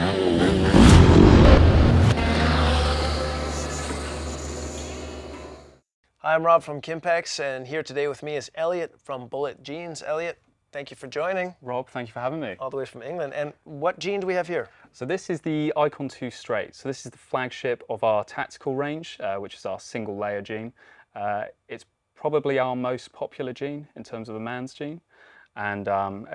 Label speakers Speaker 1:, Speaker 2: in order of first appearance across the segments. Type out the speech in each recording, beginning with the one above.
Speaker 1: Hi, I'm Rob from Kimpex, and here today with me is Elliot from Bullet Jeans. Elliot, thank you for joining.
Speaker 2: Rob, thank you for having me.
Speaker 1: All the way from England. And what jean do we have here?
Speaker 2: So this is the Icon 2 Straight. So this is the flagship of our tactical range, which is our single layer jean. It's probably our most popular jean in terms of a man's jean. And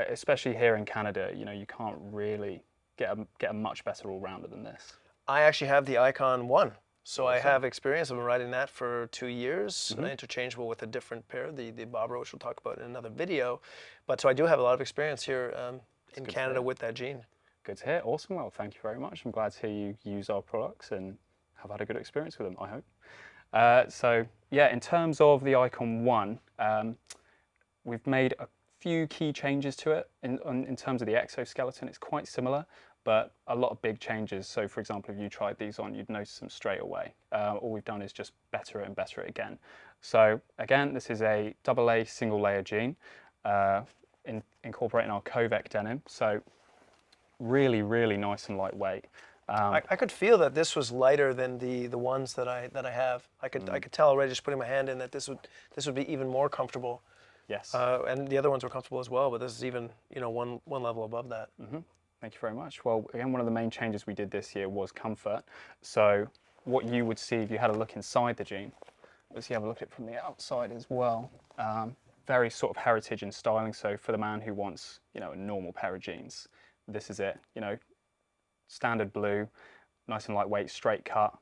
Speaker 2: especially here in Canada, you can't really get a much better all-rounder than this.
Speaker 1: I actually have the Icon 1. So I have experience. I've been riding that for 2 years, interchangeable with a different pair, the Bob Roach we'll talk about in another video. But so I do have a lot of experience here in Canada with that jean.
Speaker 2: Good to hear. Awesome. Well, thank you very much. I'm glad to hear you use our products and have had a good experience with them, I hope. So yeah, in terms of the Icon 1, we've made a few key changes to it. In terms of the exoskeleton, it's quite similar, but a lot of big changes. So for example, if you tried these on, you'd notice them straight away. All we've done is just better it and better it again. So again, this is a AA single layer jean, incorporating our Covec denim. So really, really nice and lightweight.
Speaker 1: I could feel that this was lighter than the ones that I have. I could tell already just putting my hand in that this would be even more comfortable.
Speaker 2: Yes.
Speaker 1: And the other ones were comfortable as well, but this is even one level above that.
Speaker 2: Thank you very much. Well, again, one of the main changes we did this year was comfort. So what you would see if you had a look inside the jean, let's have a look at it from the outside as well. Very sort of heritage and styling. So for the man who wants, a normal pair of jeans, this is it. Standard blue, nice and lightweight, straight cut.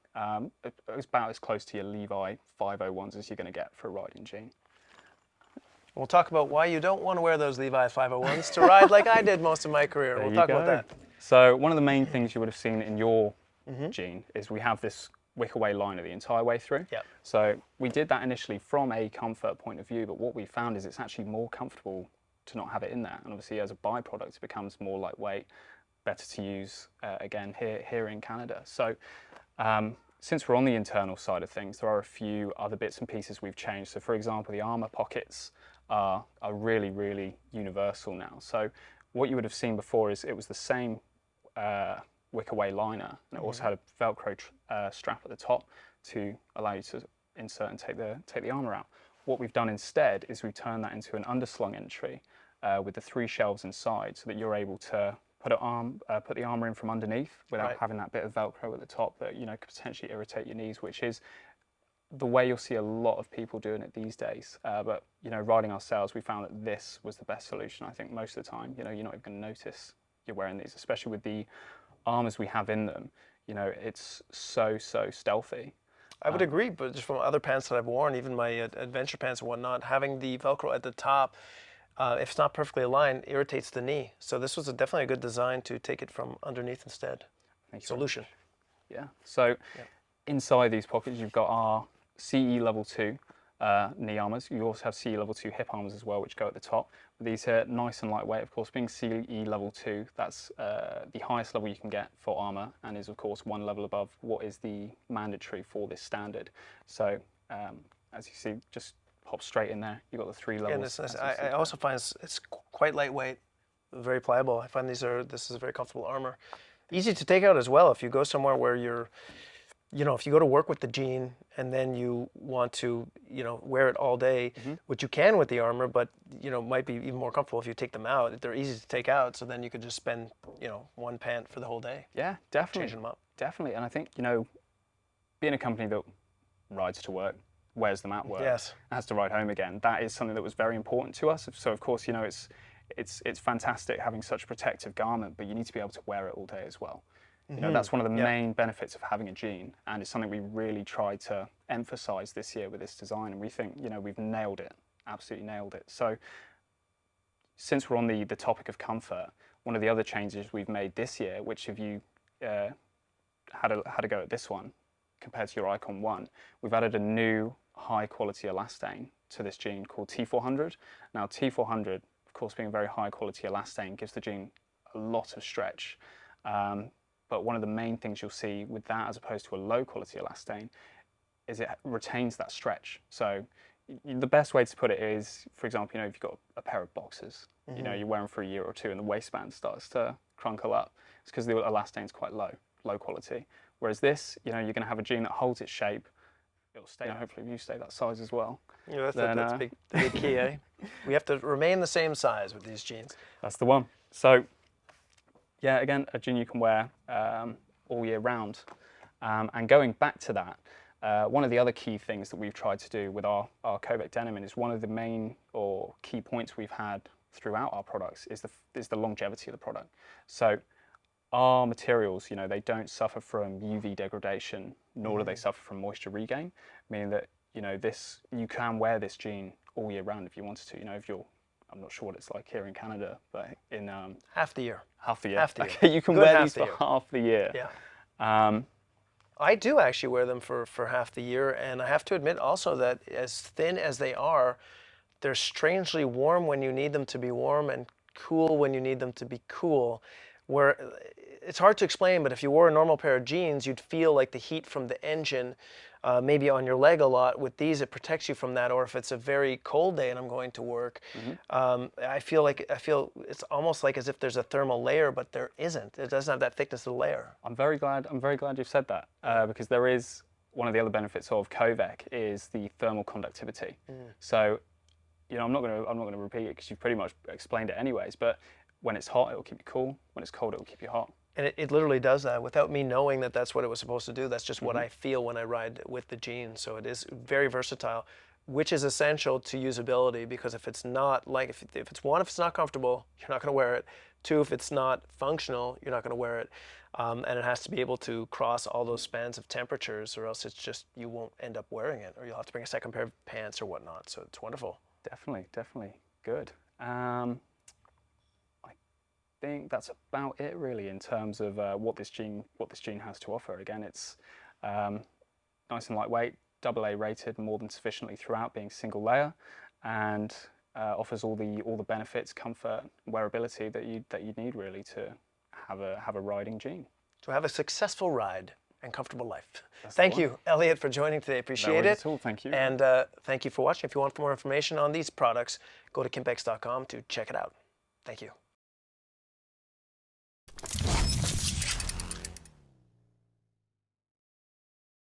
Speaker 2: It's about as close to your Levi 501s as you're going to get for a riding jean.
Speaker 1: We'll talk about why you don't want to wear those Levi 501s to ride like I did most of my career. We'll talk about that.
Speaker 2: So one of the main things you would have seen in your jean is we have this wick-away liner the entire way through.
Speaker 1: Yep.
Speaker 2: So we did that initially from a comfort point of view, but what we found is it's actually more comfortable to not have it in there. And obviously as a byproduct, it becomes more lightweight, better to use again here in Canada. So since we're on the internal side of things, there are a few other bits and pieces we've changed. So for example, the armor pockets are really, really universal now. So what you would have seen before is it was the same wick-away liner, and it also had a Velcro strap at the top to allow you to insert and take the armor out. What we've done instead is we've turned that into an underslung entry with the 3 shelves inside, so that you're able to put the armor in from underneath without having that bit of Velcro at the top that could potentially irritate your knees, which is the way you'll see a lot of people doing it these days. But riding ourselves, we found that this was the best solution. I think most of the time, you're not even going to notice you're wearing these, especially with the armors we have in them. It's so stealthy.
Speaker 1: I would agree, but just from other pants that I've worn, even my adventure pants and whatnot, having the Velcro at the top, if it's not perfectly aligned, irritates the knee. So this was definitely a good design to take it from underneath instead. Solution.
Speaker 2: Yeah. So inside these pockets, you've got our CE level 2 knee armors. You also have CE level 2 hip armors as well, which go at the top. But these are nice and lightweight. Of course, being CE level 2, that's the highest level you can get for armor, and is of course one level above what is the mandatory for this standard. So as you see, just pop straight in there. You've got the 3 levels.
Speaker 1: I also find it's quite lightweight, very pliable. I find this is a very comfortable armor. Easy to take out as well if you go somewhere where you're, if you go to work with the jean and then you want to, wear it all day, which you can with the armor, but, might be even more comfortable if you take them out. They're easy to take out, so then you could just spend, one pant for the whole day.
Speaker 2: Yeah, definitely.
Speaker 1: Changing them up.
Speaker 2: Definitely. And I think, being a company that rides to work, wears them at work, has to ride home again, that is something that was very important to us. So of course, it's fantastic having such a protective garment, but you need to be able to wear it all day as well. That's one of the main benefits of having a jean, and it's something we really tried to emphasize this year with this design, and we think we've nailed it, absolutely nailed it. So since we're on the topic of comfort, one of the other changes we've made this year, which if you had a go at this one compared to your Icon 1, we've added a new high quality elastane to this jean called T400. Now T400, of course, being a very high quality elastane, gives the jean a lot of stretch. But one of the main things you'll see with that, as opposed to a low quality elastane, is it retains that stretch. So the best way to put it is, for example, if you've got a pair of boxers, you wear them for a year or two and the waistband starts to crunkle up. It's because the elastane is quite low quality. Whereas this, you're going to have a jean that holds its shape. It'll stay. Hopefully, you stay that size as well.
Speaker 1: Yeah, that's the big key, eh? We have to remain the same size with these jeans.
Speaker 2: That's the one. So, yeah, again, a jean you can wear all year round. And going back to that, one of the other key things that we've tried to do with our Kovac denim, and is one of the main or key points we've had throughout our products, is the longevity of the product. So our materials, they don't suffer from UV degradation, nor do they suffer from moisture regain, meaning that you can wear this jean all year round if you wanted to. If you're, I'm not sure what it's like here in Canada, but in
Speaker 1: half the year.
Speaker 2: Half the year.
Speaker 1: Half the year.
Speaker 2: Okay, you can
Speaker 1: Good
Speaker 2: wear
Speaker 1: half
Speaker 2: these
Speaker 1: the
Speaker 2: for
Speaker 1: year.
Speaker 2: half the year.
Speaker 1: Yeah. I do actually wear them for half the year, and I have to admit also that as thin as they are, they're strangely warm when you need them to be warm and cool when you need them to be cool. Where it's hard to explain, but if you wore a normal pair of jeans, you'd feel like the heat from the engine maybe on your leg a lot. With these, it protects you from that. Or if it's a very cold day and I'm going to work, I feel it's almost like as if there's a thermal layer, but there isn't. It doesn't have that thickness of the layer.
Speaker 2: I'm very glad you've said that because there is one of the other benefits of Kovac is the thermal conductivity. So, I'm not going to repeat it because you've pretty much explained it anyways. But when it's hot, it'll keep you cool. When it's cold, it'll keep you hot.
Speaker 1: And it literally does that without me knowing that that's what it was supposed to do. That's just what I feel when I ride with the jeans. So it is very versatile, which is essential to usability, because if it's not like, if it's not comfortable, you're not going to wear it. Two, if it's not functional, you're not going to wear it. And it has to be able to cross all those spans of temperatures, or else it's just, you won't end up wearing it, or you'll have to bring a second pair of pants or whatnot. So it's wonderful.
Speaker 2: Definitely good. I think that's about it really in terms of what this jean has to offer. Again, it's nice and lightweight, AA rated, more than sufficiently throughout, being single layer, and offers all the benefits, comfort, wearability that you need really to have a riding jean.
Speaker 1: To have a successful ride and comfortable life. Thank you, Elliot, for joining today. Appreciate it.
Speaker 2: At all. Thank you.
Speaker 1: And thank you for watching. If you want more information on these products, go to kimpex.com to check it out. Thank you.